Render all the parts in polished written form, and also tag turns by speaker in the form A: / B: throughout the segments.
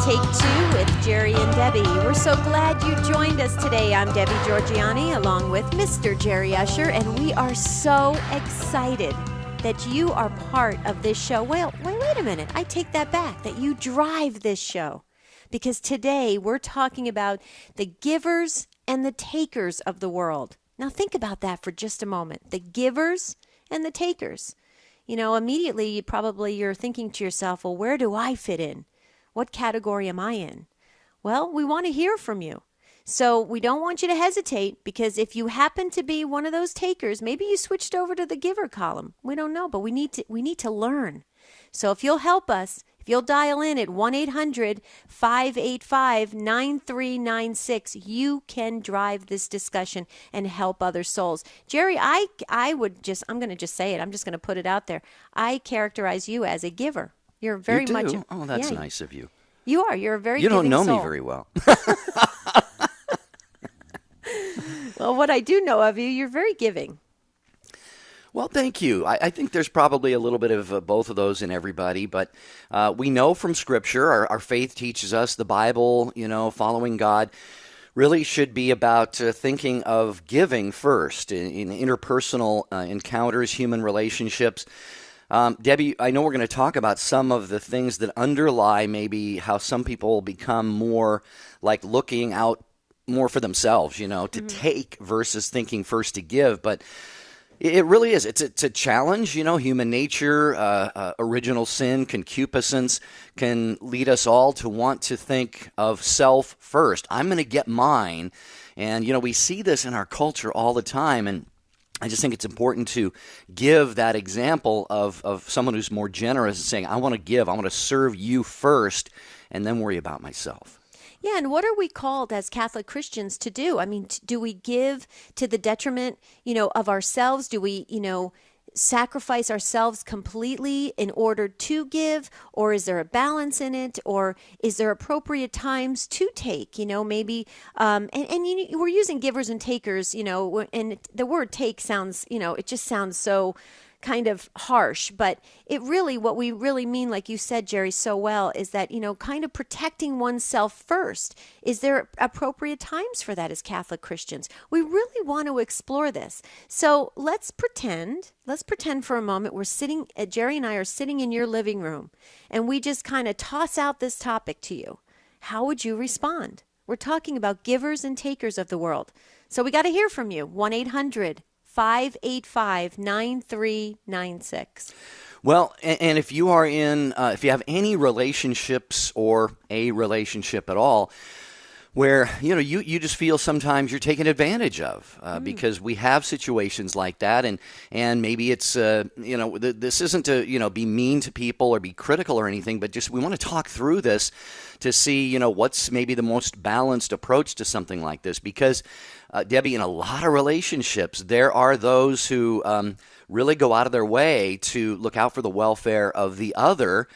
A: Take Two with Jerry and Debbie. We're so glad you joined us today. I'm Debbie Georgiani along with Mr. Jerry Usher, and we are so excited that you are part of this show. Well, wait a minute. I take that back, that you drive this show. Because today we're talking about the givers and the takers of the world. Now think about that for just a moment. The givers and the takers. You know, immediately you're thinking to yourself, well, where do I fit in? What category am I in? Well, we want to hear from you. So we don't want you to hesitate, because if you happen to be one of those takers, maybe you switched over to the giver column. We don't know, but we need to learn. So if you'll help us, if you'll dial in at 1-800-585-9396, you can drive this discussion and help other souls. Jerry, I'm going to just say it. I'm just going to put it out there. I characterize you as a giver. You're very much.
B: Oh, that's nice of you.
A: You are. You're a very.
B: You don't know
A: soul.
B: me very well.
A: Well, what I do know of you, you're very giving.
B: Well, thank you. I think there's probably a little bit of both of those in everybody, but we know from Scripture, our faith teaches us, the Bible, following God, really should be about thinking of giving first in interpersonal encounters, human relationships. Debbie, I know we're going to talk about some of the things that underlie maybe how some people become more like looking out more for themselves, to take versus thinking first to give. But it really is. It's a challenge, human nature, original sin, concupiscence can lead us all to want to think of self first. I'm going to get mine. And, we see this in our culture all the time. And I just think it's important to give that example of someone who's more generous and saying, I want to give, I want to serve you first, and then worry about myself.
A: Yeah, and what are we called as Catholic Christians to do? I mean, do we give to the detriment, of ourselves? Do we, sacrifice ourselves completely in order to give? Or is there a balance in it? Or is there appropriate times to take? Maybe, we're using givers and takers, and the word take sounds, it just sounds so kind of harsh, but what we really mean, like you said, Jerry, so well, is that, kind of protecting oneself first. Is there appropriate times for that as Catholic Christians? We really want to explore this. So let's pretend for a moment Jerry and I are sitting in your living room, and we just kind of toss out this topic to you. How would you respond? We're talking about givers and takers of the world. So we got to hear from you. 1-800-585-9396.
B: Well, and if you are if you have any relationships or a relationship at all, where, you just feel sometimes you're taken advantage of because we have situations like that. And maybe it's, this isn't to, be mean to people or be critical or anything, but just we want to talk through this to see, what's maybe the most balanced approach to something like this. Because, Debbie, in a lot of relationships, there are those who really go out of their way to look out for the welfare of the other.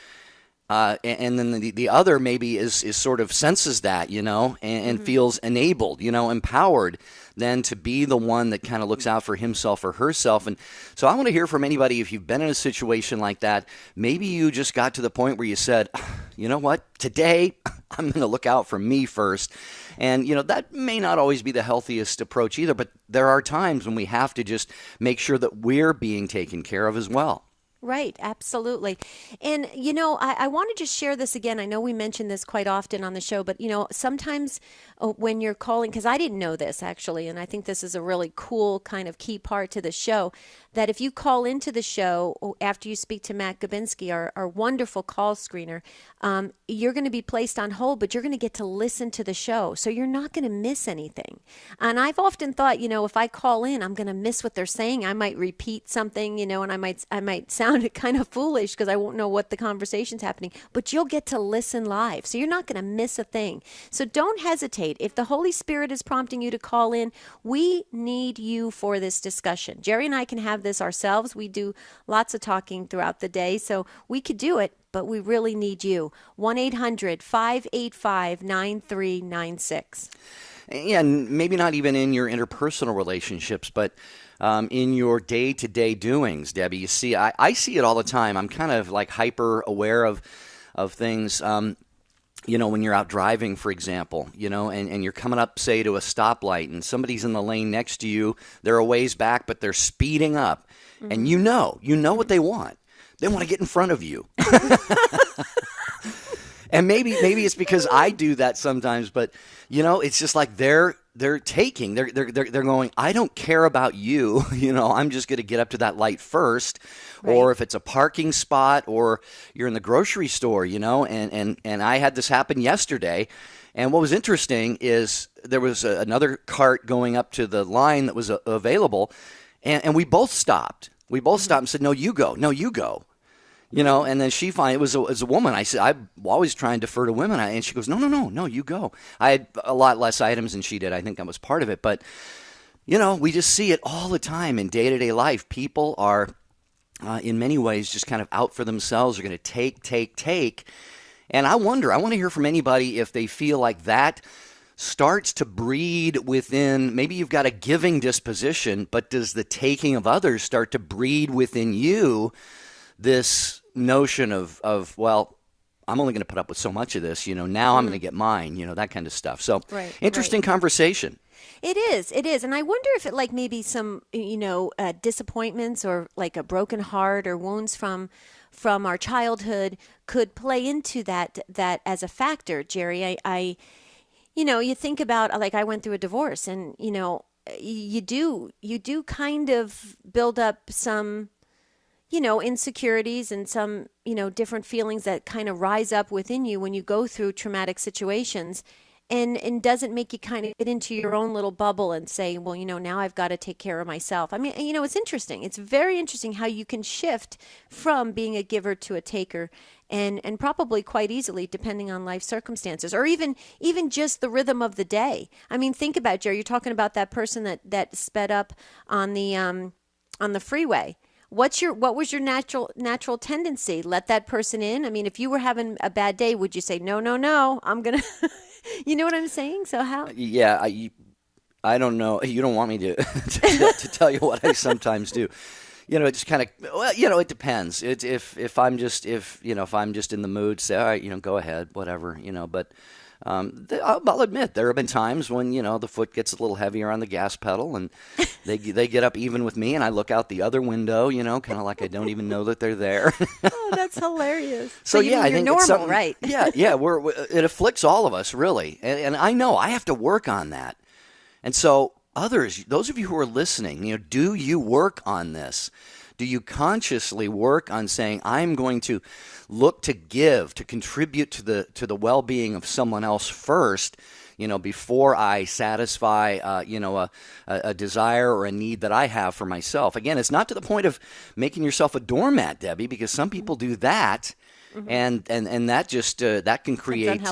B: And then the other maybe is sort of senses that, and feels enabled, empowered then to be the one that kind of looks out for himself or herself. And so I want to hear from anybody, if you've been in a situation like that, maybe you just got to the point where you said, you know what, today I'm going to look out for me first. And, that may not always be the healthiest approach either, but there are times when we have to just make sure that we're being taken care of as well.
A: Right, absolutely. And, I want to just share this again. I know we mention this quite often on the show, but, sometimes when you're calling, because I didn't know this actually, and I think this is a really cool kind of key part to the show, that if you call into the show after you speak to Matt Gabinski, our wonderful call screener, you're going to be placed on hold, but you're going to get to listen to the show. So you're not going to miss anything. And I've often thought, if I call in, I'm going to miss what they're saying. I might repeat something, and I might sound kind of foolish because I won't know what the conversation's happening, but you'll get to listen live. So you're not going to miss a thing. So don't hesitate. If the Holy Spirit is prompting you to call in, we need you for this discussion. Jerry and I can have this ourselves. We do lots of talking throughout the day, so we could do it, but we really need you. 1-800-585-9396.
B: And maybe not even in your interpersonal relationships, but in your day-to-day doings, Debbie. You see, I see it all the time. I'm kind of like hyper aware of things. when you're out driving, for example, and you're coming up, say, to a stoplight, and somebody's in the lane next to you, they're a ways back, but they're speeding up, and you know what they want. They want to get in front of you. And maybe it's because I do that sometimes, but it's just like they're going, I don't care about you, I'm just going to get up to that light first. Right. Or if it's a parking spot, or you're in the grocery store, and I had this happen yesterday. And what was interesting is there was another cart going up to the line that was available, and we both stopped. We both stopped and said, no, you go. And then she finally, it was a woman. I said, I'm always trying to defer to women. And she goes, no, you go. I had a lot less items than she did. I think that was part of it. But, we just see it all the time in day-to-day life. People are, in many ways, just kind of out for themselves. They're going to take. And I want to hear from anybody if they feel like that starts to breed within, maybe you've got a giving disposition, but does the taking of others start to breed within you this notion of well, I'm only going to put up with so much of this, now I'm going to get mine, that kind of stuff. So interesting conversation.
A: It is. And I wonder if it maybe some, disappointments or like a broken heart or wounds from our childhood could play into that as a factor, Jerry. I you think about, I went through a divorce, and, you do kind of build up some, insecurities and some, different feelings that kind of rise up within you when you go through traumatic situations, and doesn't make you kind of get into your own little bubble and say, well, now I've got to take care of myself. I mean, it's interesting. It's very interesting how you can shift from being a giver to a taker, and probably quite easily, depending on life circumstances, or even just the rhythm of the day. I mean, think about it, Jerry. You're talking about that person that sped up on the freeway. What was your natural tendency? Let that person in? I mean, if you were having a bad day, would you say, no, I'm going to, you know what I'm saying? So how?
B: Yeah, I don't know. You don't want me to tell you what I sometimes do. It's kind of, it depends. If I'm just in the mood, say, all right, go ahead, whatever, but I'll admit there have been times when, the foot gets a little heavier on the gas pedal, and they get up even with me, and I look out the other window, kind of like I don't even know that they're there.
A: Oh, that's hilarious.
B: So yeah, I think
A: normal,
B: it's something,
A: right?
B: yeah, it afflicts all of us, really, and I know I have to work on that. And so others, those of you who are listening, do you work on this? Do you consciously work on saying, I'm going to look to give, to contribute to the well-being of someone else first, before I satisfy, a desire or a need that I have for myself? Again, it's not to the point of making yourself a doormat, Debbie, because some people do that, and that just that can create.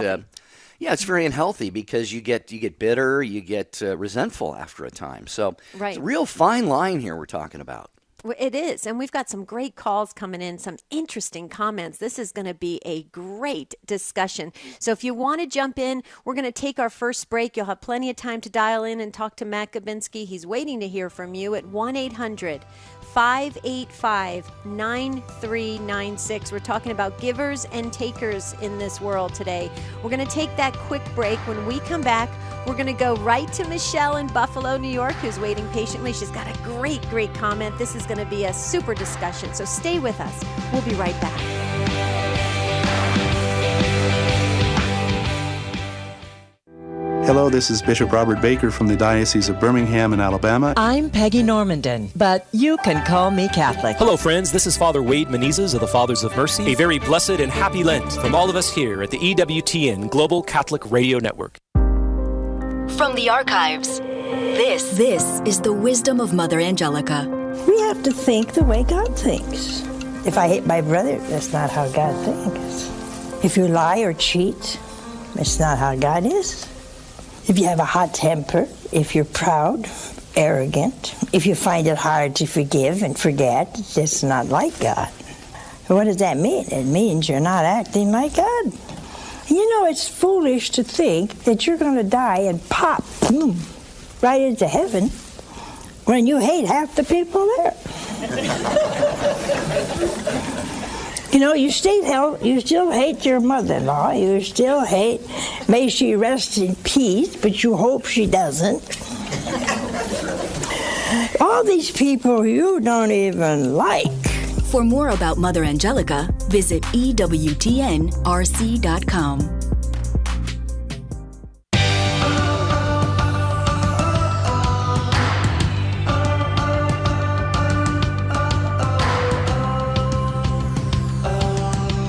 B: It's very unhealthy, because you get bitter, you get resentful after a time. So It's a real fine line here we're talking about.
A: It is, and we've got some great calls coming in, some interesting comments. This is going to be a great discussion. So if you want to jump in, we're going to take our first break. You'll have plenty of time to dial in and talk to Matt Gabinski. He's waiting to hear from you at 1-800-585-9396. We're talking about givers and takers in this world today. We're going to take that quick break. When we come back, we're going to go right to Michelle in Buffalo, New York, who's waiting patiently. She's got a great comment. This is going to be a super discussion, so stay with us. We'll be right back.
C: Hello, this is Bishop Robert Baker from the Diocese of Birmingham in Alabama.
D: I'm Peggy Normandin, but you can call me Catholic.
E: Hello, friends. This is Father Wade Menezes of the Fathers of Mercy. A very blessed and happy Lent from all of us here at the EWTN Global Catholic Radio Network.
F: From the archives, this is the wisdom of Mother Angelica.
G: We have to think the way God thinks. If I hate my brother, that's not how God thinks. If you lie or cheat, that's not how God is. If you have a hot temper, if you're proud, arrogant, if you find it hard to forgive and forget, that's not like God. What does that mean? It means you're not acting like God. It's foolish to think that you're going to die and pop, boom, right into heaven when you hate half the people there. You know, you still hate your mother-in-law. You still hate, may she rest in peace, but you hope she doesn't. All these people you don't even like.
F: For more about Mother Angelica, visit EWTNRC.com.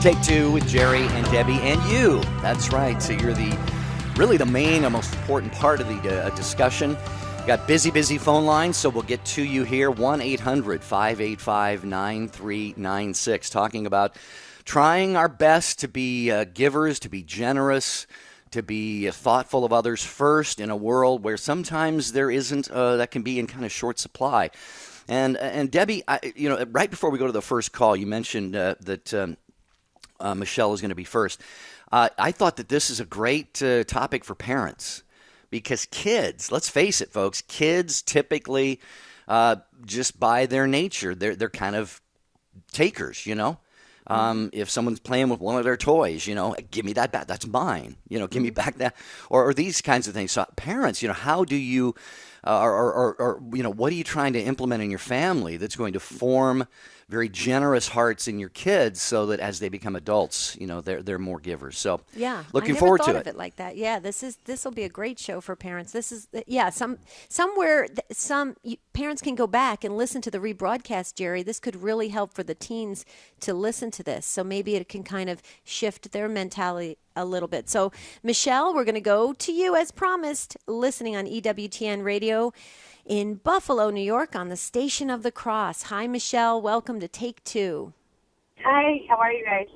B: Take Two with Jerry and Debbie and you. That's right. So you're really the main and most important part of the discussion. Got busy phone lines, so we'll get to you here. 1-800-585-9396. Talking about trying our best to be givers, to be generous, to be thoughtful of others first in a world where sometimes there isn't, that can be in kind of short supply. And Debbie, right before we go to the first call, you mentioned that Michelle is going to be first. I thought that this is a great topic for parents because kids, let's face it, folks, kids typically just by their nature, they're kind of takers, If someone's playing with one of their toys, give me that back. That's mine. Give me back that. Or these kinds of things. So parents, how do you what are you trying to implement in your family that's going to form very generous hearts in your kids so that as they become adults, they're more givers. So
A: yeah,
B: looking forward to it.
A: I never thought of it like that. Yeah, this will be a great show for parents. This is some parents can go back and listen to the rebroadcast, Jerry. This could really help for the teens to listen to this. So maybe it can kind of shift their mentality a little bit. So Michelle, we're going to go to you as promised, listening on EWTN radio in Buffalo, New York, on the Station of the Cross. Hi, Michelle. Welcome to Take Two.
H: Hi. How are you guys?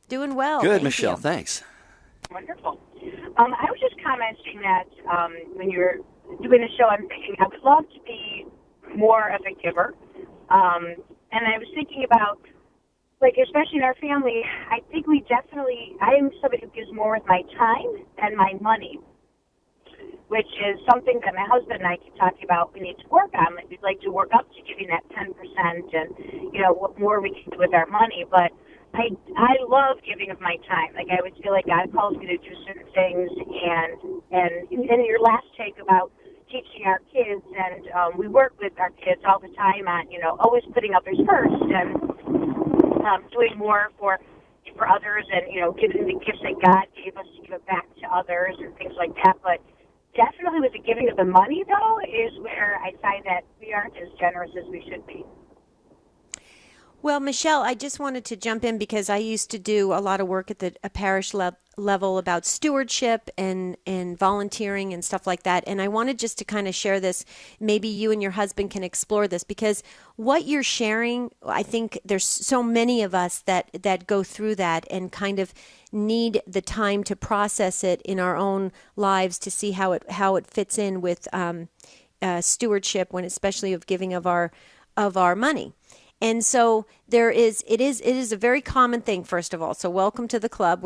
A: Doing well.
B: Good, Michelle. Thanks.
H: Wonderful. I was just commenting that when you were doing the show, I'm thinking I would love to be more of a giver. And I was thinking about, especially in our family, I think I am somebody who gives more with my time and my money, which is something that my husband and I keep talking about we need to work on. We'd like to work up to giving that 10% and, what more we can do with our money. But I love giving of my time. I always feel like God calls me to do certain things. And in your last take about teaching our kids, and we work with our kids all the time on, always putting others first and doing more for others and, giving the gifts that God gave us to give it back to others and things like that. But definitely with the giving of the money, though, is where I find that we aren't as generous as we should be.
A: Well, Michelle, I just wanted to jump in because I used to do a lot of work at a parish level about stewardship and volunteering and stuff like that. And I wanted just to kind of share this. Maybe you and your husband can explore this because what you're sharing, I think there's so many of us that go through that and kind of need the time to process it in our own lives to see how it fits in with stewardship, when especially of giving of our money. And so it is a very common thing, first of all. So welcome to the club.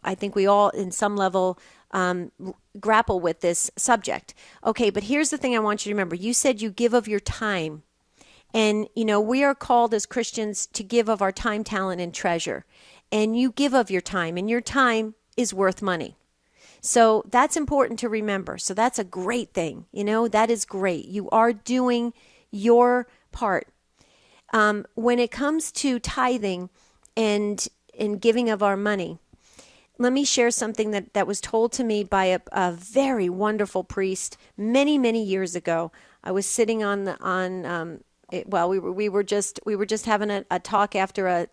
A: I think we all in some level grapple with this subject. Okay, but here's the thing I want you to remember. You said you give of your time. And, we are called as Christians to give of our time, talent, and treasure. And you give of your time, and your time is worth money. So that's important to remember. So that's a great thing. That is great. You are doing your part. When it comes to tithing and giving of our money, let me share something that was told to me by a very wonderful priest many, many years ago. I was sitting we were just having a talk after a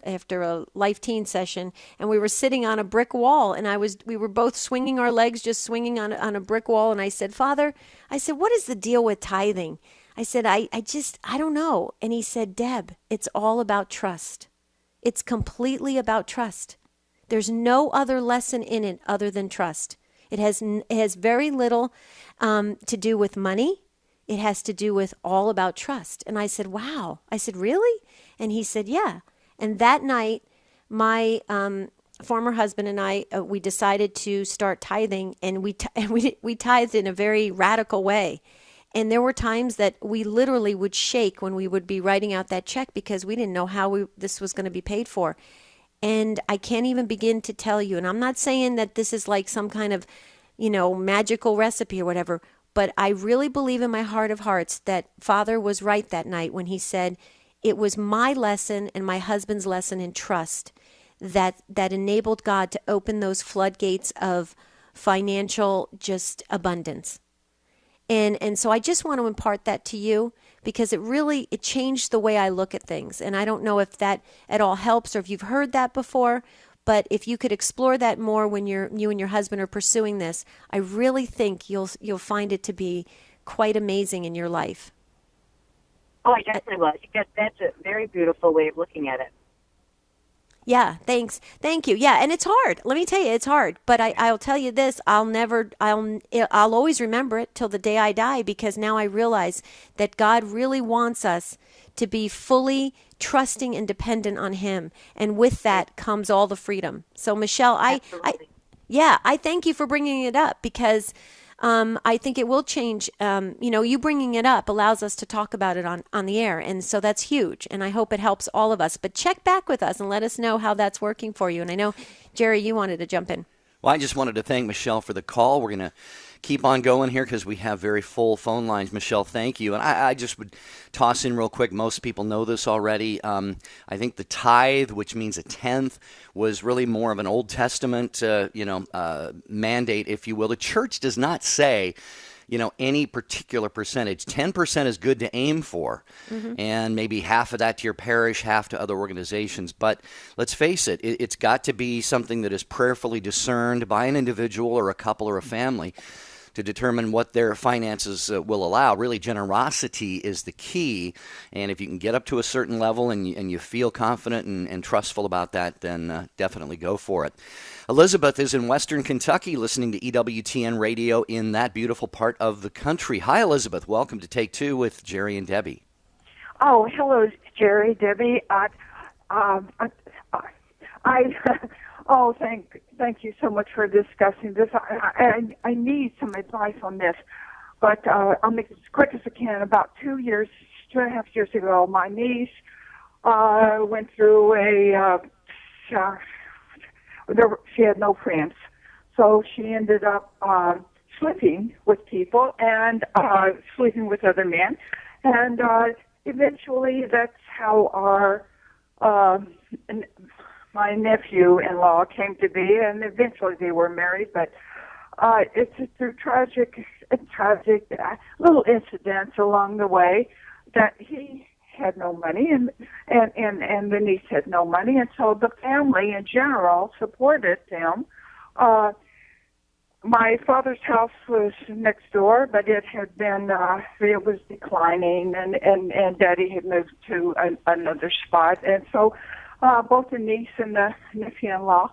A: Life Teen session, and we were sitting on a brick wall, and we were both swinging our legs, just swinging on a brick wall, and I said, Father, what is the deal with tithing? I said, I don't know. And he said, Deb, it's all about trust. It's completely about trust. There's no other lesson in it other than trust. It has very little to do with money. It has to do with all about trust. And I said, wow. I said, really? And he said, yeah. And that night, my former husband and I, we decided to start tithing, and we tithed in a very radical way. And there were times that we literally would shake when we would be writing out that check because we didn't know how this was going to be paid for. And I can't even begin to tell you, and I'm not saying that this is like some kind of, magical recipe or whatever, but I really believe in my heart of hearts that Father was right that night when he said it was my lesson and my husband's lesson in trust that enabled God to open those floodgates of financial just abundance. And so I just want to impart that to you because it changed the way I look at things. And I don't know if that at all helps or if you've heard that before, but if you could explore that more when you and your husband are pursuing this, I really think you'll find it to be quite amazing in your life.
H: Oh, I definitely will. I think that's a very beautiful way of looking at it.
A: Yeah, thanks. Thank you. Yeah, and it's hard. Let me tell you, it's hard. But I'll tell you this, I'll always remember it till the day I die because now I realize that God really wants us to be fully trusting and dependent on him. And with that comes all the freedom. So Michelle, I thank you for bringing it up because I think it will change. You bringing it up allows us to talk about it on the air. And so that's huge. And I hope it helps all of us. But check back with us and let us know how that's working for you. And I know, Jerry, you wanted to jump in.
B: Well, I just wanted to thank Michelle for the call. We're going to keep on going here because we have very full phone lines. Michelle, thank you. And I just would toss in real quick. Most people know this already. I think the tithe, which means a tenth, was really more of an Old Testament, mandate, if you will. The church does not say, any particular percentage. 10% is good to aim for, and maybe half of that to your parish, half to other organizations. But let's face it, it's got to be something that is prayerfully discerned by an individual or a couple or a family to determine what their finances will allow. Really, generosity is the key, and if you can get up to a certain level and you feel confident and trustful about that, then definitely go for it. Elizabeth is in Western Kentucky listening to EWTN radio in that beautiful part of the country. Hi, Elizabeth. Welcome to Take Two with Jerry and Debbie.
I: Oh, hello, Jerry, Debbie. Thank you so much for discussing this. I need some advice on this, but I'll make it as quick as I can. About 2.5 years ago, my niece went through she had no friends, so she ended up sleeping with people and sleeping with other men, and eventually that's how my nephew-in-law came to be, and eventually they were married. But it's through tragic little incidents along the way that he had no money, and the niece had no money, and so the family in general supported them. My father's house was next door, but it had been it was declining, and Daddy had moved to another spot, and so both the niece and the nephew-in-law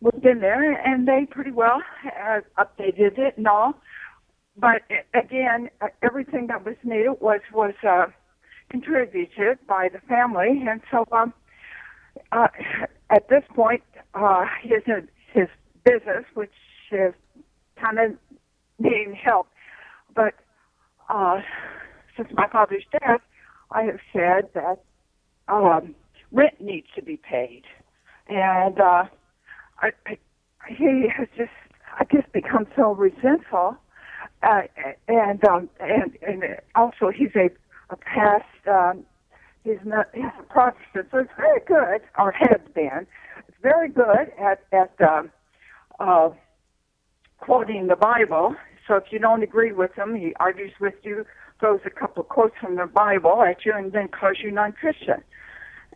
I: moved in there, and they pretty well updated it and all. But again, everything that was needed was contributed by the family, and so at this point, his business, which is kind of needing help, but since my father's death, I have said that rent needs to be paid, and he has just, I guess, become so resentful, and also he's a past, he's a Protestant, so it's very good, or has been, it's very good at quoting the Bible. So if you don't agree with him, he argues with you, throws a couple of quotes from the Bible at you, and then calls you non-Christian.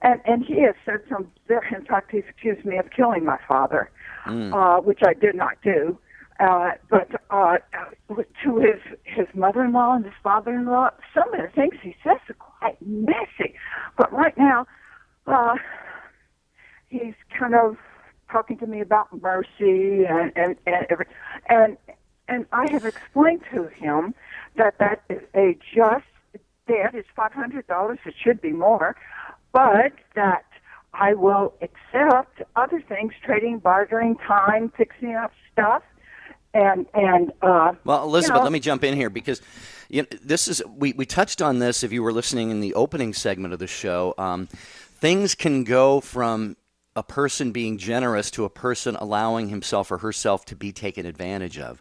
I: And he has said in fact, he's accused me of killing my father, which I did not do. But to his mother-in-law and his father-in-law, some of the things he says are quite messy. But right now, he's kind of talking to me about mercy and I have explained to him that is a just debt. It's $500. It should be more, but that I will accept other things, trading, bartering, time, fixing up stuff.
B: Well, Elizabeth, let me jump in here because this is we touched on this if you were listening in the opening segment of the show. Things can go from a person being generous to a person allowing himself or herself to be taken advantage of.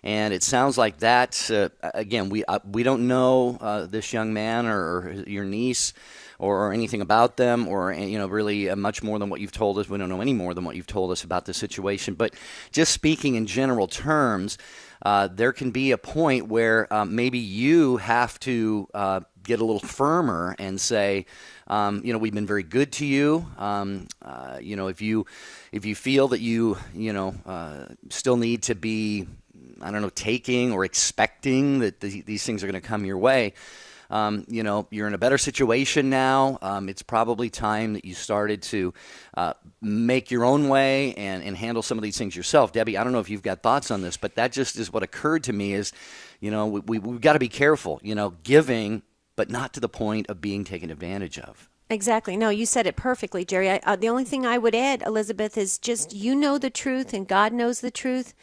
B: And it sounds like that, again, we don't know this young man or your niece or anything about them or, really much more than what you've told us. We don't know any more than what you've told us about the situation. But just speaking in general terms, there can be a point where maybe you have to get a little firmer and say, we've been very good to you. If you feel that you still need to be, taking or expecting that these things are going to come your way, you're in a better situation now. It's probably time that you started to make your own way and handle some of these things yourself. Debbie, I don't know if you've got thoughts on this, but that just is what occurred to me is, we've got to be careful, giving, but not to the point of being taken advantage of.
A: Exactly. No, you said it perfectly, Jerry. The only thing I would add, Elizabeth, is just the truth and God knows the truth.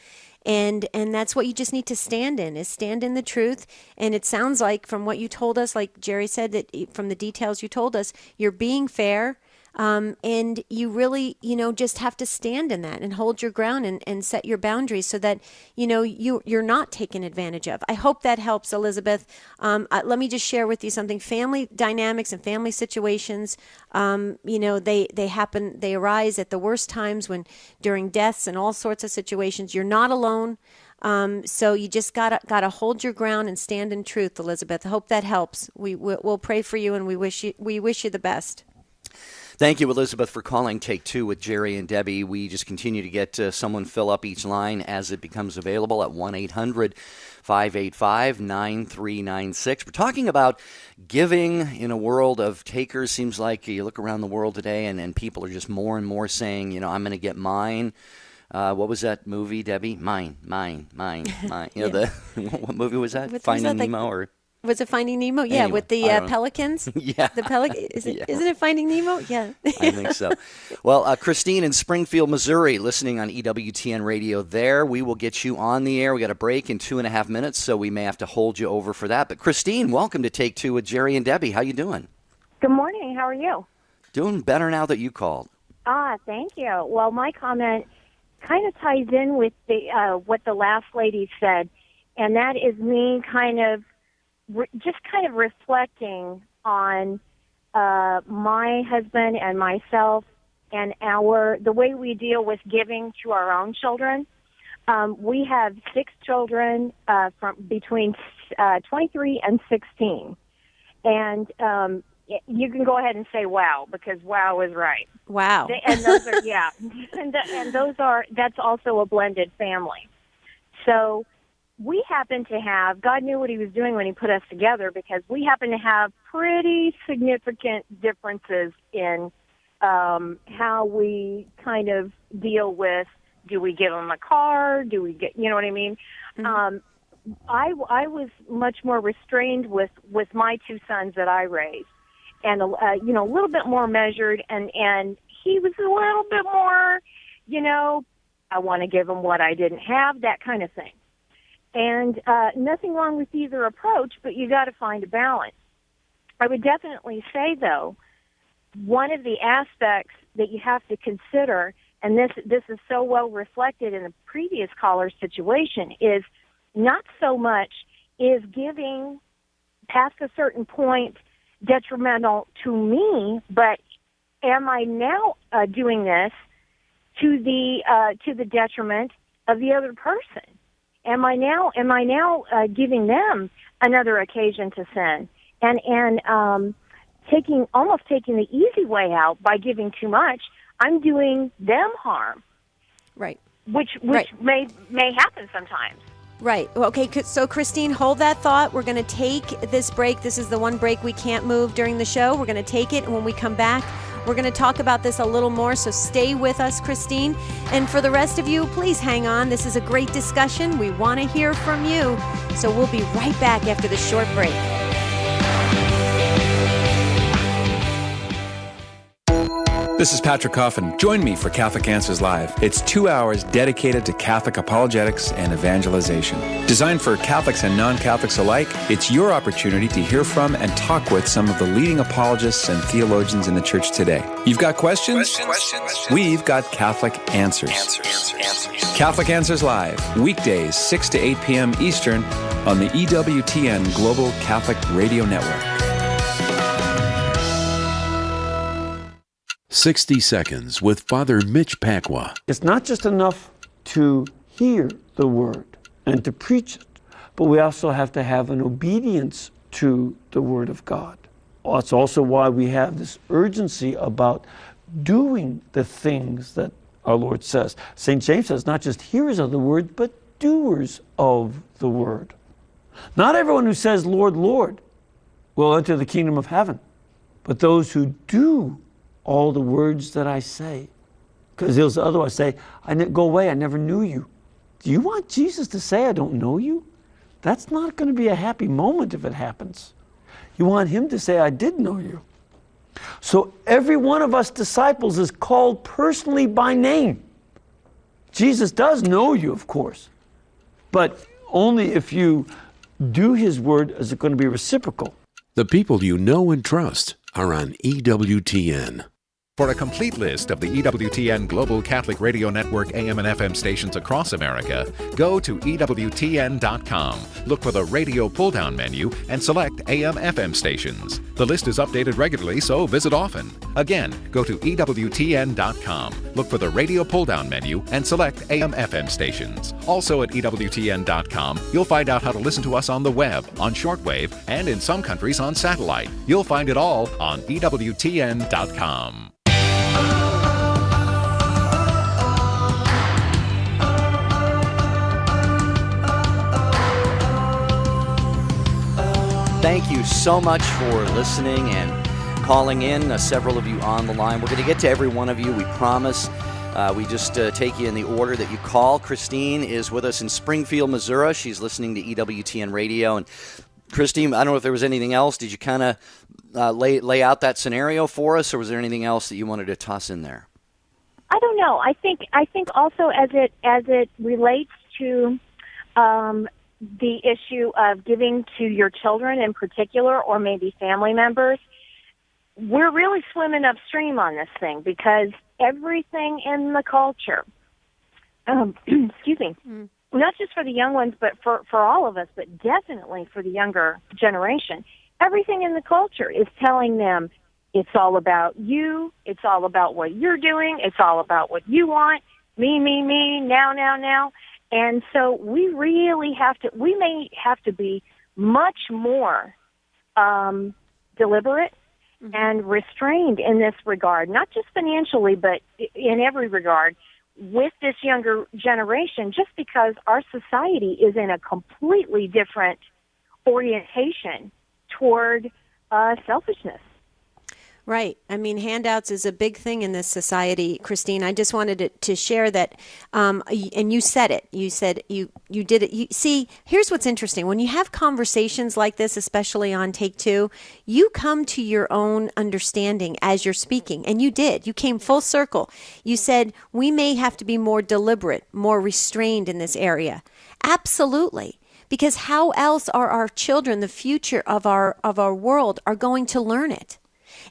A: And that's what you just need to stand in, is stand in the truth. And it sounds like from what you told us, like Jerry said, that from the details you told us, you're being fair. And you really, just have to stand in that and hold your ground and set your boundaries so that, you're not taken advantage of. I hope that helps, Elizabeth. Let me just share with you something. Family dynamics and family situations, they happen, they arise at the worst times during deaths and all sorts of situations. You're not alone. So you just gotta hold your ground and stand in truth, Elizabeth. I hope that helps. We'll pray for you and we wish you the best.
B: Thank you, Elizabeth, for calling Take Two with Jerry and Debbie. We just continue to get someone fill up each line as it becomes available at 1-800-585-9396. We're talking about giving in a world of takers. Seems like you look around the world today and people are just more and more saying, I'm going to get mine. What was that movie, Debbie? Mine.
A: Yeah.
B: What movie was that? Finding Nemo or...
A: Was it Finding Nemo? Yeah,
B: anyway,
A: with the pelicans.
B: Yeah,
A: the pelican. Isn't it Finding Nemo? Yeah,
B: I think so. Well, Christine in Springfield, Missouri, listening on EWTN radio. There, we will get you on the air. We got a break in 2.5 minutes, so we may have to hold you over for that. But Christine, welcome to Take Two with Jerry and Debbie. How you doing?
J: Good morning. How are you?
B: Doing better now that you called.
J: Thank you. Well, my comment kind of ties in with the what the last lady said, and that is me just kind of reflecting on my husband and myself and the way we deal with giving to our own children. We have 6 children from between 23 and 16. And you can go ahead and say wow, because wow is right.
A: Wow.
J: And those are, yeah. That's also a blended family. So we happen to have, God knew what he was doing when he put us together, because we happen to have pretty significant differences in how we kind of deal with, do we give them a car? Do we get, you know what I mean? Mm-hmm. I was much more restrained with my 2 sons that I raised, and a little bit more measured, and he was a little bit more, I want to give him what I didn't have, that kind of thing. And nothing wrong with either approach, but you got to find a balance. I would definitely say, though, one of the aspects that you have to consider, and this is so well reflected in the previous caller's situation, is not so much is giving past a certain point detrimental to me, but am I now doing this to the detriment of the other person? Am I now giving them another occasion to sin, and taking the easy way out by giving too much? I'm doing them harm,
A: right?
J: Which
A: right.
J: may happen sometimes.
A: Right. Okay. So, Christine, hold that thought. We're going to take this break. This is the one break we can't move during the show. We're going to take it, and when we come back, we're going to talk about this a little more. So stay with us, Christine. And for the rest of you, please hang on. This is a great discussion. We want to hear from you. So we'll be right back after this short break.
K: This is Patrick Coffin. Join me for Catholic Answers Live. It's 2 hours dedicated to Catholic apologetics and evangelization. Designed for Catholics and non-Catholics alike, it's your opportunity to hear from and talk with some of the leading apologists and theologians in the church today. You've got questions? We've got Catholic answers. Catholic Answers Live, weekdays 6 to 8 p.m. Eastern on the EWTN Global Catholic Radio Network.
L: 60 Seconds with Father Mitch Pacwa.
M: It's not just enough to hear the word and to preach it, but we also have to have an obedience to the word of God. That's also why we have this urgency about doing the things that our Lord says. St. James says, not just hearers of the word, but doers of the word. Not everyone who says, Lord, Lord, will enter the kingdom of heaven, but those who do all the words that I say. Because he'll otherwise say, go away, I never knew you. Do you want Jesus to say, I don't know you? That's not going to be a happy moment if it happens. You want him to say, I did know you. So every one of us disciples is called personally by name. Jesus does know you, of course, but only if you do his word is it going to be reciprocal.
L: The people you know and trust are on EWTN.
N: For a complete list of the EWTN Global Catholic Radio Network AM and FM stations across America, go to EWTN.com. Look for the radio pull-down menu and select AM/FM stations. The list is updated regularly, so visit often. Again, go to EWTN.com. Look for the radio pull-down menu and select AM/FM stations. Also at EWTN.com, you'll find out how to listen to us on the web, on shortwave, and in some countries on satellite. You'll find it all on EWTN.com.
B: Thank you so much for listening and calling in. Several of you on the line. We're going to get to every one of you, we promise. We just take you in the order that you call. Christine is with us in Springfield, Missouri. She's listening to EWTN Radio. And Christine, I don't know if there was anything else. Did you kind of lay out that scenario for us, or was there anything else that you wanted to toss in there?
J: I don't know. I think also as it relates to the issue of giving to your children in particular, or maybe family members, we're really swimming upstream on this thing because everything in the culture, excuse me, not just for the young ones, but for all of us, but definitely for the younger generation, everything in the culture is telling them it's all about you, it's all about what you're doing, it's all about what you want, me, now. And so we really may have to be much more deliberate and restrained in this regard, not just financially, but in every regard with this younger generation, just because our society is in a completely different orientation toward selfishness.
A: Right. I mean, handouts is a big thing in this society, Christine. I just wanted to share that, and you said it. You said you did it. See, here's what's interesting. When you have conversations like this, especially on Take Two, you come to your own understanding as you're speaking, and you did. You came full circle. You said, we may have to be more deliberate, more restrained in this area. Absolutely. Because how else are our children, the future of our world, are going to learn it?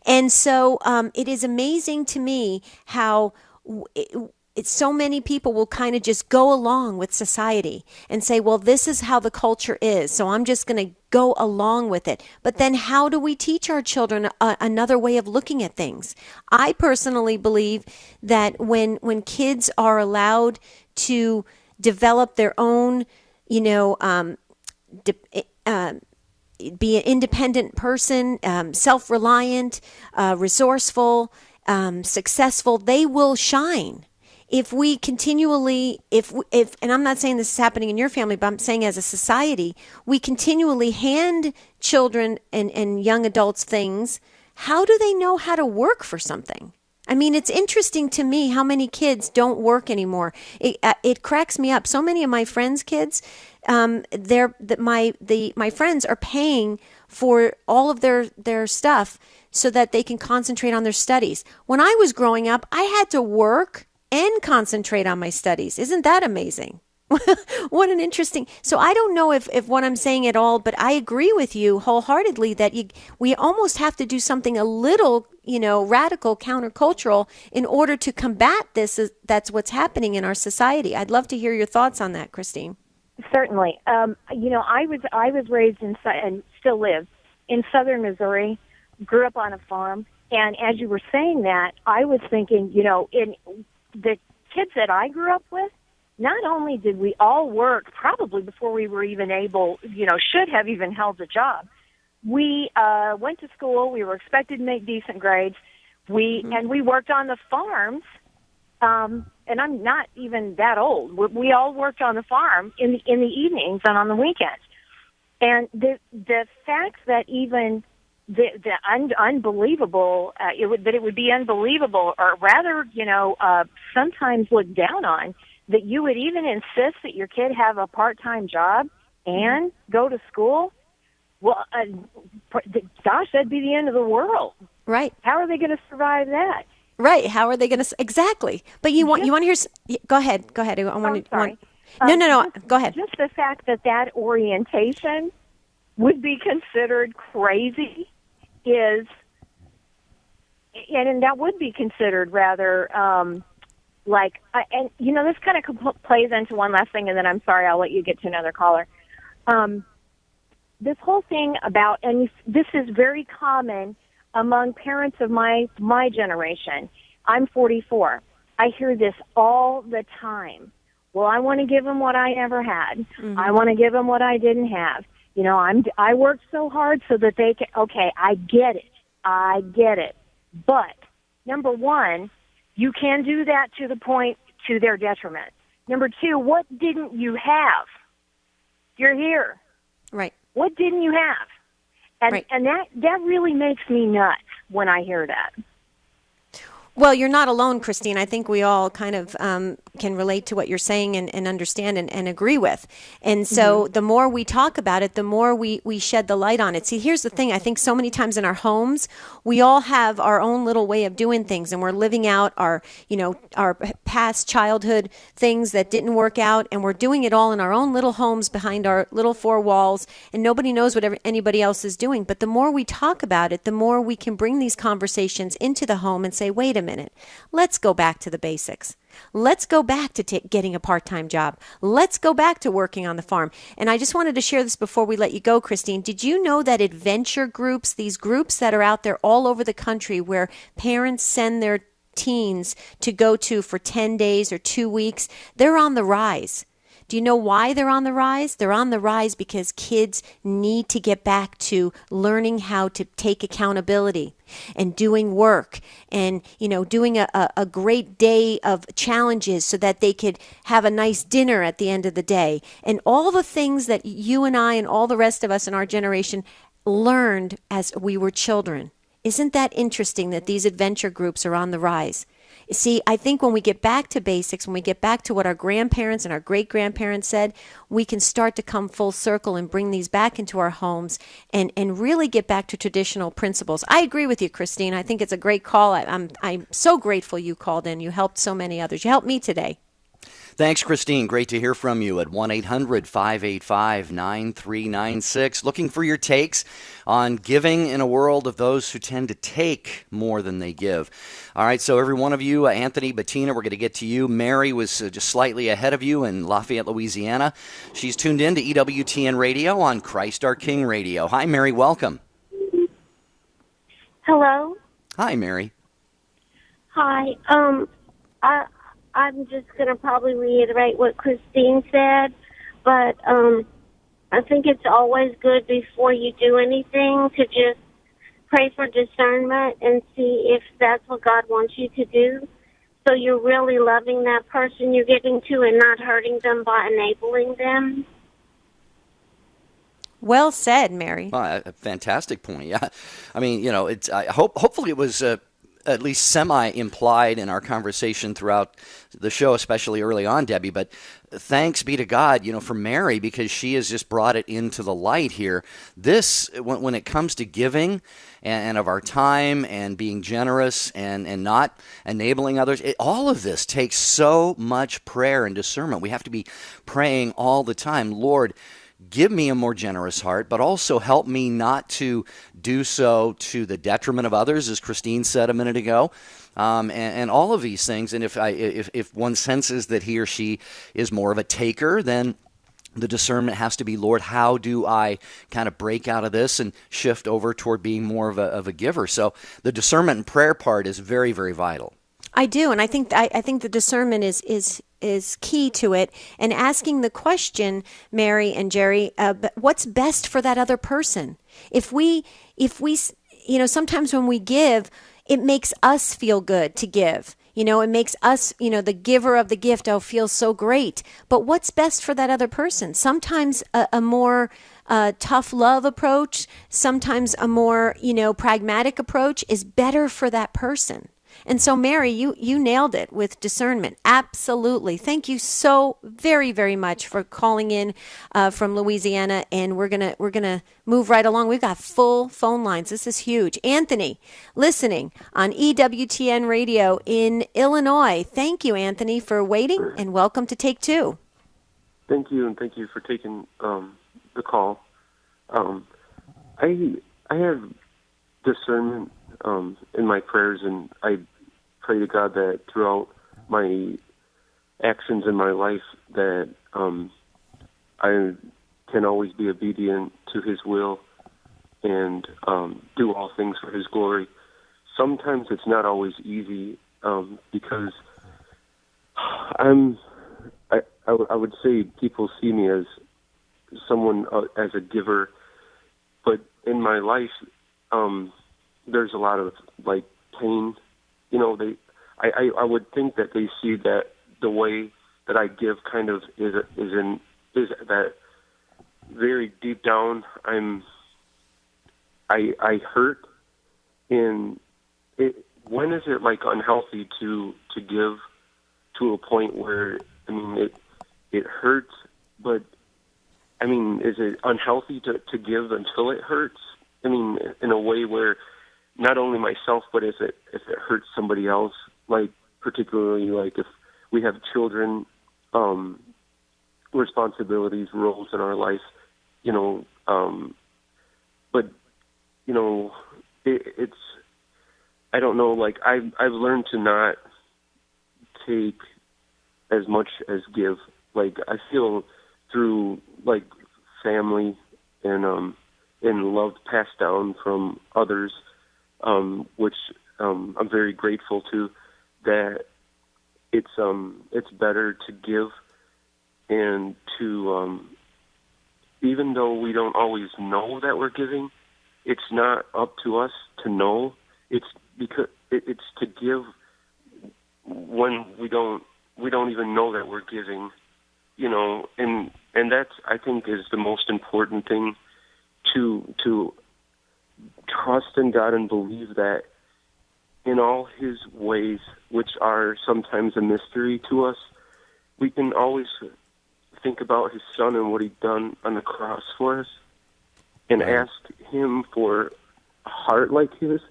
A: And so it is amazing to me how so many people will kind of just go along with society and say, well, this is how the culture is, so I'm just going to go along with it. But then how do we teach our children another way of looking at things? I personally believe that when kids are allowed to develop their own, be an independent person, self-reliant, resourceful, successful, they will shine. If we continually, and I'm not saying this is happening in your family, but I'm saying as a society, we continually hand children and young adults things, how do they know how to work for something? I mean, it's interesting to me how many kids don't work anymore. It cracks me up. So many of my friends' kids, my friends are paying for all of their stuff so that they can concentrate on their studies. When I was growing up, I had to work and concentrate on my studies. Isn't that amazing? What an interesting. So I don't know if what I'm saying at all, but I agree with you wholeheartedly that we almost have to do something a little, radical, countercultural in order to combat this. That's what's happening in our society. I'd love to hear your thoughts on that, Christine.
J: Certainly. I was raised and still live in southern Missouri, grew up on a farm, and as you were saying that, I was thinking, in the kids that I grew up with, not only did we all work probably before we were even able, should have even held a job. We went to school. We were expected to make decent grades. And we worked on the farms. And I'm not even that old. We all worked on the farm in the evenings and on the weekends. And the fact that even unbelievable, it would be unbelievable, or rather, sometimes looked down on, that you would even insist that your kid have a part-time job and go to school. Well, gosh, that'd be the end of the world.
A: Right.
J: How are they going to survive that?
A: Right. How are they going to? Exactly. But you want to hear? Go ahead.
J: Sorry.
A: No. Go ahead.
J: Just the fact that orientation would be considered crazy and that would be considered rather this kind of plays into one last thing, and then I'm sorry, I'll let you get to another caller. This whole thing about, and this is very common among parents of my generation. I'm 44. I hear this all the time. Well, I want to give them what I never had. Mm-hmm. I want to give them what I didn't have. I worked so hard so that they can. Okay, I get it. But number one, you can do that to the point to their detriment. Number two, what didn't you have? You're here.
A: Right.
J: What didn't you have? And that really makes me nuts when I hear that.
A: Well, you're not alone, Christine. I think we all kind of can relate to what you're saying and understand and agree with. And so the more we talk about it, the more we shed the light on it. See, here's the thing. I think so many times in our homes, we all have our own little way of doing things, and we're living out our past childhood things that didn't work out, and we're doing it all in our own little homes behind our little four walls, and nobody knows what anybody else is doing. But the more we talk about it, the more we can bring these conversations into the home and say, wait a minute, let's go back to the basics. Let's go back to getting a part-time job. Let's go back to working on the farm. And I just wanted to share this before we let you go, Christine. Did you know that adventure groups, these groups that are out there all over the country where parents send their teens to go to for 10 days or 2 weeks, they're on the rise. Do you know why they're on the rise? They're on the rise because kids need to get back to learning how to take accountability and doing work and, doing a great day of challenges so that they could have a nice dinner at the end of the day. And all the things that you and I and all the rest of us in our generation learned as we were children. Isn't that interesting that these adventure groups are on the rise? See, I think when we get back to basics, when we get back to what our grandparents and our great-grandparents said, we can start to come full circle and bring these back into our homes and really get back to traditional principles. I agree with you, Christine. I think it's a great call. I'm so grateful you called in. You helped so many others. You helped me today.
B: Thanks, Christine. Great to hear from you at 1-800-585-9396. Looking for your takes on giving in a world of those who tend to take more than they give. All right, so every one of you, Anthony, Bettina, we're going to get to you. Mary was just slightly ahead of you in Lafayette, Louisiana. She's tuned in to EWTN Radio on Christ Our King Radio. Hi, Mary. Welcome.
O: Hello.
B: Hi, Mary.
O: Hi. I'm just going to probably reiterate what Christine said, but I think it's always good before you do anything to just pray for discernment and see if that's what God wants you to do. So you're really loving that person you're getting to and not hurting them by enabling them.
A: Well said, Mary.
B: Well, a fantastic point. Yeah, I mean, hopefully it was at least semi-implied in our conversation throughout the show, especially early on, Debbie. But thanks be to God, for Mary, because she has just brought it into the light here. This, when it comes to giving and of our time and being generous and not enabling others, all of this takes so much prayer and discernment. We have to be praying all the time, Lord, give me a more generous heart, but also help me not to do so to the detriment of others, as Christine said a minute ago, and all of these things. And if one senses that he or she is more of a taker, then the discernment has to be, Lord, how do I kind of break out of this and shift over toward being more of a giver? So the discernment and prayer part is very, very vital.
A: I do, and I think the discernment is key to it. And asking the question, Mary and Jerry, what's best for that other person? If we, sometimes when we give, it makes us feel good to give. It makes us, the giver of the gift, feel so great. But what's best for that other person? Sometimes a more tough love approach, sometimes a more, pragmatic approach is better for that person. And so, Mary, you nailed it with discernment. Absolutely. Thank you so very, very much for calling in from Louisiana. And we're gonna move right along. We've got full phone lines. This is huge. Anthony, listening on EWTN Radio in Illinois. Thank you, Anthony, for waiting, and welcome to Take Two.
P: Thank you, and thank you for taking the call. I have discernment in my prayers, and I pray to God that throughout my actions in my life that I can always be obedient to His will and do all things for His glory. Sometimes it's not always easy because I would say people see me as someone as a giver, but in my life there's a lot of pain. I would think that they see that the way that I give kind of is that very deep down I hurt. And when is it unhealthy to give to a point where it hurts, but is it unhealthy to give until it hurts? In a way where not only myself, but if it hurts somebody else, particularly if we have children, responsibilities, roles in our life, but it's I don't know, I've learned to not take as much as give. I feel through family and love passed down from others, which I'm very grateful to, that it's better to give and to even though we don't always know that we're giving, it's not up to us to know. It's because it's to give when we don't even know that we're giving, and that's, I think, is the most important thing, to trust in God and believe that in all His ways, which are sometimes a mystery to us, we can always think about His Son and what He'd done on the cross for us, and ask Him for a heart like His,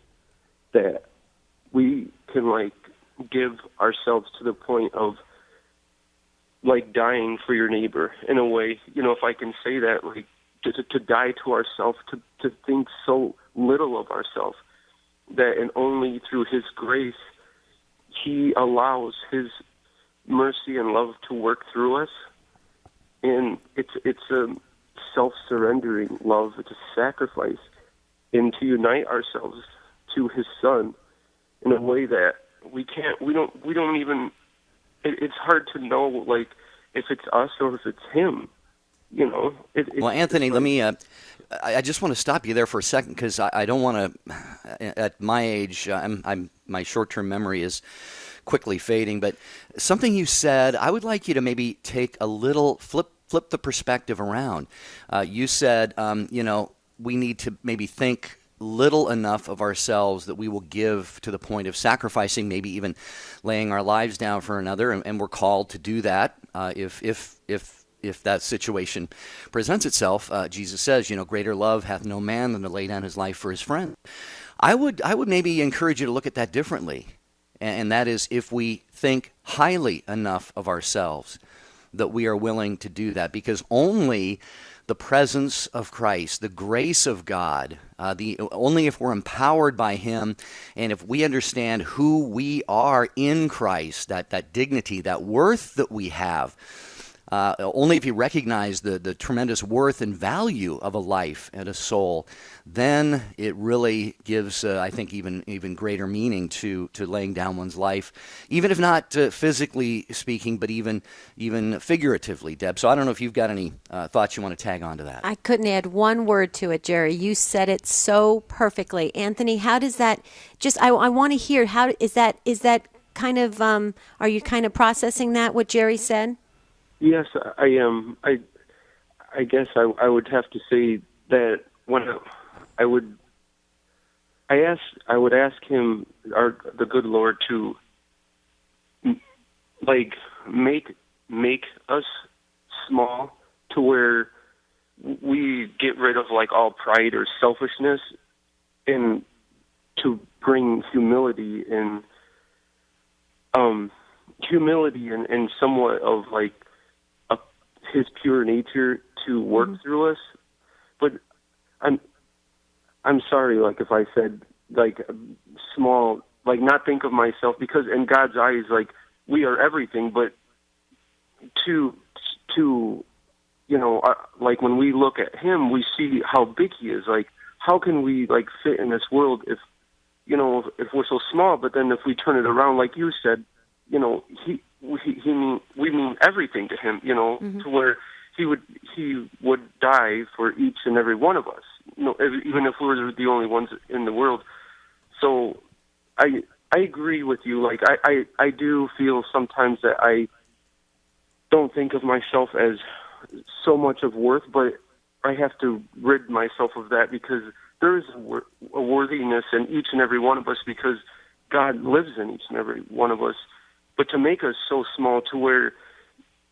P: that we can give ourselves to the point of dying for your neighbor in a way. If I can say that, to die to ourselves, to think so little of ourselves, that and only through His grace He allows His mercy and love to work through us. And it's a self-surrendering love. It's a sacrifice, and to unite ourselves to His Son in a way that we don't even. It's hard to know if it's us or if it's Him.
B: Well, Anthony, let me. I just want to stop you there for a second, because I don't want to. At my age, my short-term memory is quickly fading. But something you said, I would like you to maybe take a little flip the perspective around. You said, we need to maybe think little enough of ourselves that we will give to the point of sacrificing, maybe even laying our lives down for another, and we're called to do that if that situation presents itself. Jesus says, greater love hath no man than to lay down his life for his friend. I would maybe encourage you to look at that differently, and that is if we think highly enough of ourselves that we are willing to do that, because only the presence of Christ, the grace of God, only if we're empowered by Him, and if we understand who we are in Christ, that dignity, that worth that we have, only if you recognize the tremendous worth and value of a life and a soul, then it really gives, I think, even greater meaning to laying down one's life, even if not physically speaking, but even figuratively, Deb. So I don't know if you've got any thoughts you want to tag on to that.
A: I couldn't add one word to it, Jerry. You said it so perfectly. Anthony, how does that, I want to hear, how is that kind of, are you kind of processing that, what Jerry said?
P: Yes, I am. I guess I would have to say that when I would ask him, the good Lord, to make us small to where we get rid of all pride or selfishness, and to bring humility and somewhat of His pure nature to work through us. But I'm sorry, if I said small, not think of myself, because in God's eyes, we are everything. But to when we look at Him, we see how big He is. How can we fit in this world if we're so small? But then if we turn it around, like you said, we mean everything to Him, to where he would die for each and every one of us, even if we were the only ones in the world. So I agree with you. I do feel sometimes that I don't think of myself as so much of worth, but I have to rid myself of that, because there is a worthiness in each and every one of us, because God lives in each and every one of us. But to make us so small to where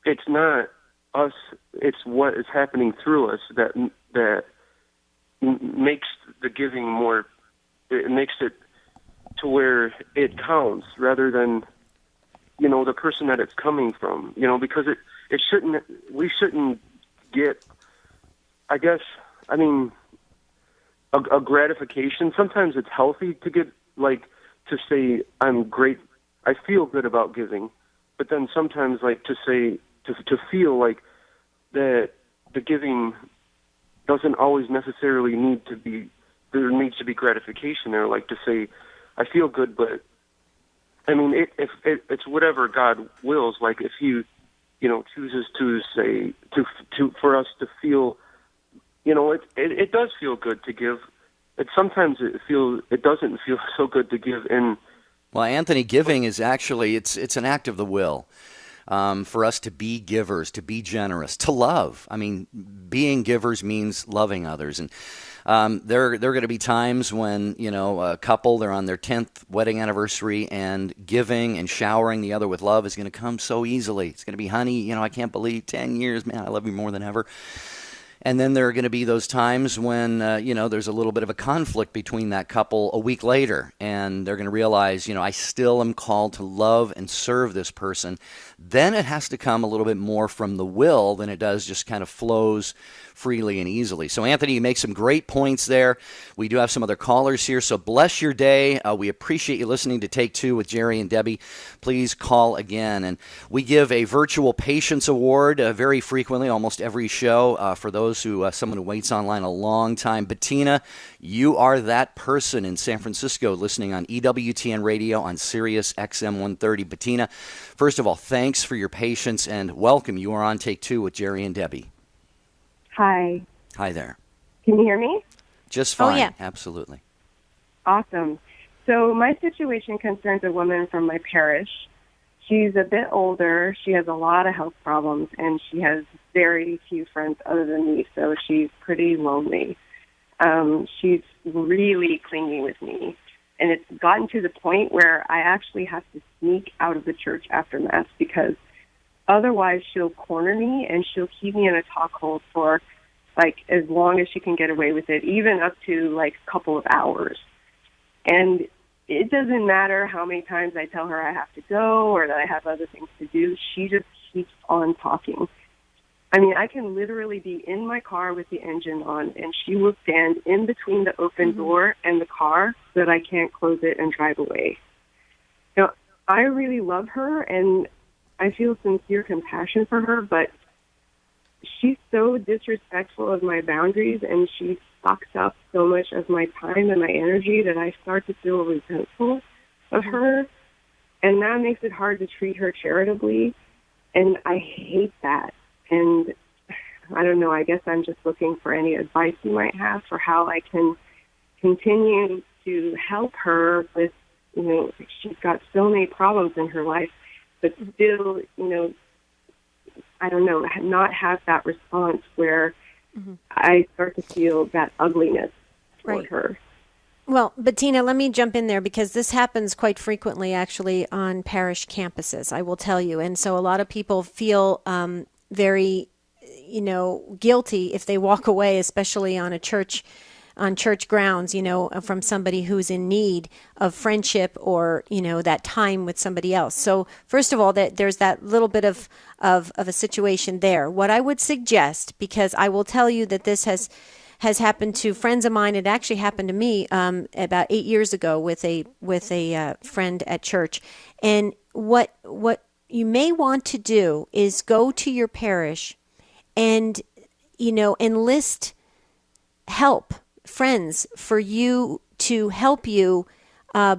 P: it's not us, it's what is happening through us that makes the giving more, it makes it to where it counts rather than, the person that it's coming from, because we shouldn't get, I guess, a gratification. Sometimes it's healthy to get, to say, I'm great, I feel good about giving, but then sometimes to say, to feel that the giving doesn't always necessarily need to be, there needs to be gratification there, to say, I feel good, but if it's whatever God wills, if He, chooses to say, for us to feel, it does feel good to give. Sometimes it doesn't feel so good to give.
B: Well, Anthony, giving is actually, it's an act of the will. For us to be givers, to be generous, to love. Being givers means loving others. And there are going to be times when, a couple, they're on their 10th wedding anniversary, and giving and showering the other with love is going to come so easily. It's going to be, honey, I can't believe 10 years, man, I love you more than ever. And then there are going to be those times when, there's a little bit of a conflict between that couple a week later, and they're going to realize, I still am called to love and serve this person. Then it has to come a little bit more from the will than it does just kind of flows freely and easily. So, Anthony, you make some great points there. We do have some other callers here, so bless your day. We appreciate you listening to Take Two with Jerry and Debbie. Please call again. And we give a virtual patience award very frequently, almost every show, for those someone who waits online a long time. Bettina, you are that person in San Francisco listening on EWTN radio on Sirius XM 130. Bettina, first of all, thanks for your patience and welcome. You are on Take Two with Jerry and Debbie.
Q: Hi.
B: Hi there.
Q: Can you hear me?
B: Just fine.
A: Oh, yeah.
B: Absolutely.
Q: Awesome. So my situation concerns a woman from my parish. She's a bit older. She has a lot of health problems, and she has very few friends other than me, so she's pretty lonely. She's really clingy with me. And it's gotten to the point where I actually have to sneak out of the church after Mass because otherwise she'll corner me and she'll keep me in a talk hold for like as long as she can get away with it, even up to like a couple of hours. And it doesn't matter how many times I tell her I have to go or that I have other things to do. She just keeps on talking. I mean, I can literally be in my car with the engine on, and she will stand in between the open door and the car so that I can't close it and drive away. You know, I really love her, and I feel sincere compassion for her, but she's so disrespectful of my boundaries, and she sucks up so much of my time and my energy that I start to feel resentful of her, and that makes it hard to treat her charitably, and I hate that. And I don't know, I guess I'm just looking for any advice you might have for how I can continue to help her with, you know, she's got so many problems in her life, but still, you know, I don't know, not have that response where I start to feel that ugliness toward her.
A: Well, Bettina, let me jump in there because this happens quite frequently actually on parish campuses, I will tell you. And so a lot of people feel very, you know, guilty if they walk away, especially on church grounds, you know, from somebody who's in need of friendship or, you know, that time with somebody else. So first of all, there's that little bit of a situation there. What I would suggest, because I will tell you that this has happened to friends of mine. It actually happened to me about 8 years ago with a friend at church. And what you may want to do is go to your parish and, you know, enlist help, friends for you to help you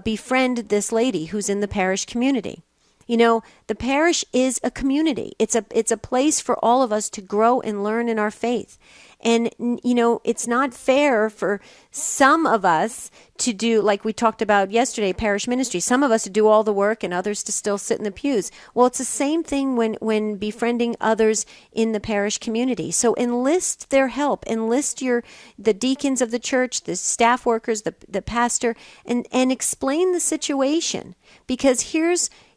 A: befriend this lady who's in the parish community. You know, the parish is a community. It's a place for all of us to grow and learn in our faith. And, you know, it's not fair for some of us to do, like we talked about yesterday, parish ministry, some of us to do all the work and others to still sit in the pews. Well, it's the same thing when befriending others in the parish community. So enlist their help, enlist the deacons of the church, the staff workers, the pastor, and explain the situation. Because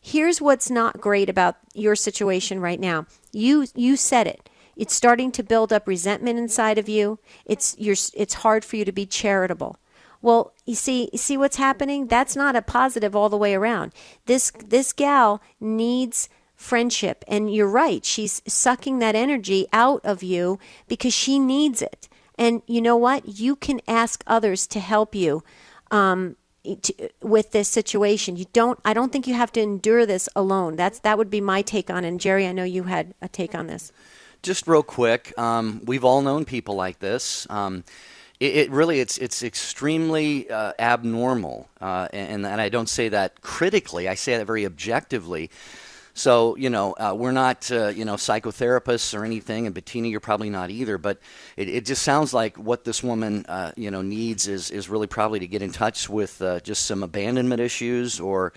A: here's what's not great about your situation right now. You said it. It's starting to build up resentment inside of you. It's hard for you to be charitable. Well, you see what's happening? That's not a positive all the way around. This gal needs friendship, and you're right. She's sucking that energy out of you because she needs it. And you know what? You can ask others to help you with this situation. I don't think you have to endure this alone. That would be my take on it. And Jerry, I know you had a take on this.
B: Just real quick, we've all known people like this. It's extremely abnormal, and I don't say that critically. I say that very objectively. So, you know, we're not, psychotherapists or anything, and Bettina, you're probably not either, but it just sounds like what this woman, needs is really probably to get in touch with just some abandonment issues or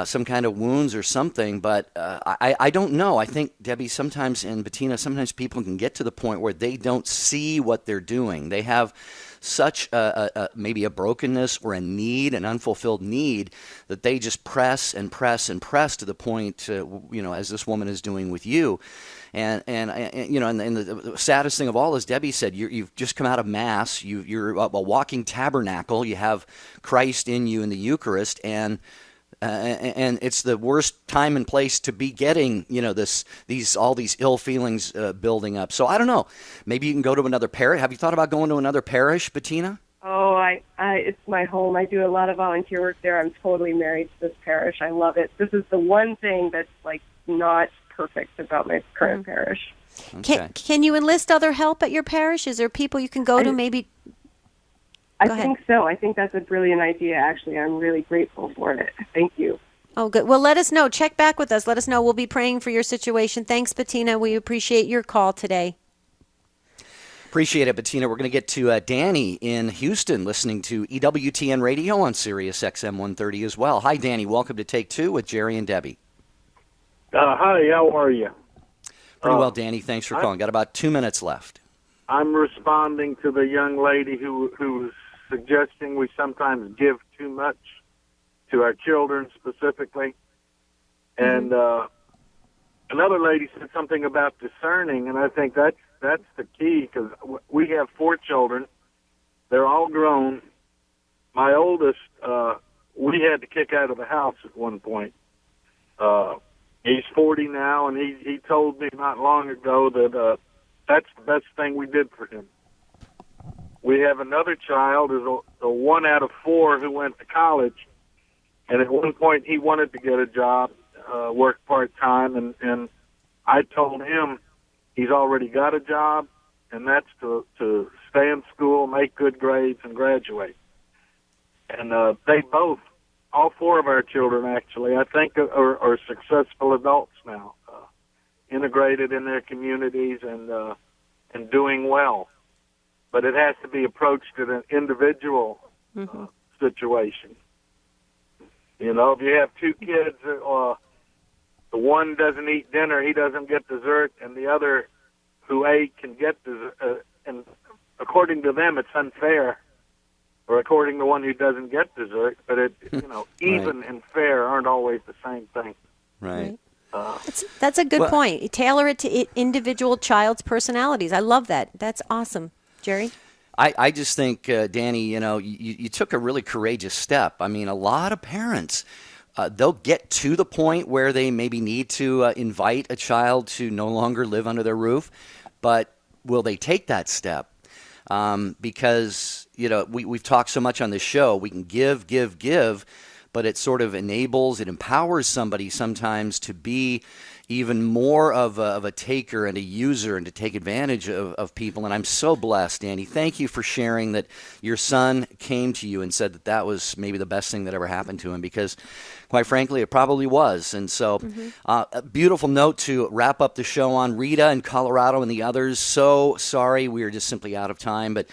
B: some kind of wounds or something, but I don't know. I think, Debbie, sometimes, and Bettina, sometimes people can get to the point where they don't see what they're doing. They have such maybe a brokenness or a need, an unfulfilled need, that they just press and press and press to the point, as this woman is doing with you. And the saddest thing of all is, Debbie said, you've just come out of Mass. You're a walking tabernacle. You have Christ in you in the Eucharist, and it's the worst time and place to be getting, all these ill feelings building up. So I don't know. Maybe you can go to another parish. Have you thought about going to another parish, Bettina?
Q: Oh, it's my home. I do a lot of volunteer work there. I'm totally married to this parish. I love it. This is the one thing that's not perfect about my current parish.
B: Okay.
A: Can you enlist other help at your parish? Is there people you can go to maybe?
Q: I think so. I think that's a brilliant idea, actually. I'm really grateful for it. Thank you.
A: Oh, good. Well, let us know. Check back with us. Let us know. We'll be praying for your situation. Thanks, Bettina. We appreciate your call today.
B: Appreciate it, Bettina. We're going to get to Danny in Houston listening to EWTN Radio on Sirius XM 130 as well. Hi, Danny. Welcome to Take Two with Jerry and Debbie.
R: Hi, how are you?
B: Pretty well, Danny. Thanks for calling. Got about 2 minutes left.
R: I'm responding to the young lady who's suggesting we sometimes give too much to our children specifically. And another lady said something about discerning, and I think that's the key, because we have 4 children. They're all grown. My oldest, we had to kick out of the house at one point. He's 40 now, and he told me not long ago that that's the best thing we did for him. We have another child, is a 1 out of 4 who went to college, and at one point he wanted to get a job, work part-time, and I told him he's already got a job, and that's to stay in school, make good grades, and graduate. And they both, all 4 of our children actually, I think are successful adults now, integrated in their communities and doing well. But it has to be approached in an individual situation. You know, if you have 2 kids, the one doesn't eat dinner, he doesn't get dessert, and the other who ate can get dessert, and according to them it's unfair, or according to one who doesn't get dessert, but even
B: Right.
R: and fair aren't always the same thing.
B: Right.
A: That's a good
B: Well-
A: point. You tailor it to individual child's personalities. I love that. That's awesome. Jerry?
B: I just think, Danny, you took a really courageous step. I mean, a lot of parents, they'll get to the point where they maybe need to invite a child to no longer live under their roof, but will they take that step? Because, we've talked so much on this show, we can give, but it sort of enables, it empowers somebody sometimes to be even more of a taker and a user and to take advantage of people. And I'm so blessed, Danny. Thank you for sharing that your son came to you and said that was maybe the best thing that ever happened to him, because quite frankly, it probably was. And so a beautiful note to wrap up the show on. Rita in Colorado and the others, so sorry. We are just simply out of time. But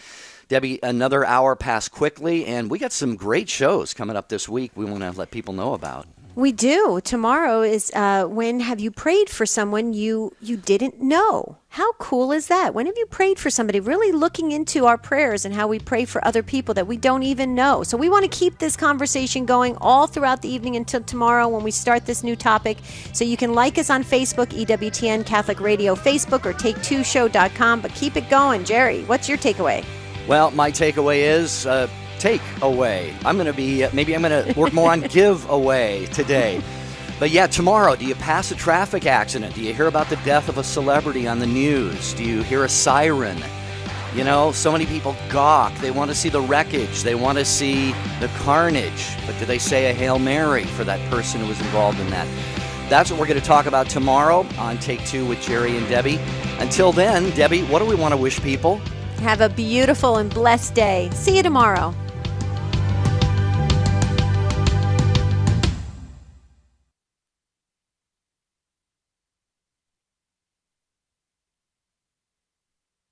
B: Debbie, another hour passed quickly, and we got some great shows coming up this week we want to let people know about.
A: We do. Tomorrow is when have you prayed for someone you didn't know? How cool is that? When have you prayed for somebody? Really looking into our prayers and how we pray for other people that we don't even know. So we want to keep this conversation going all throughout the evening until tomorrow when we start this new topic. So you can like us on Facebook, EWTN Catholic Radio Facebook, or take2show.com. But keep it going. Jerry, what's your takeaway?
B: Well, my takeaway is take away. I'm going to work more on give away today. But yeah, tomorrow, do you pass a traffic accident? Do you hear about the death of a celebrity on the news? Do you hear a siren? So many people gawk. They want to see the wreckage. They want to see the carnage. But do they say a Hail Mary for that person who was involved in that? That's what we're going to talk about tomorrow on Take Two with Jerry and Debbie. Until then, Debbie, what do we want to wish people?
A: Have a beautiful and blessed day. See you tomorrow.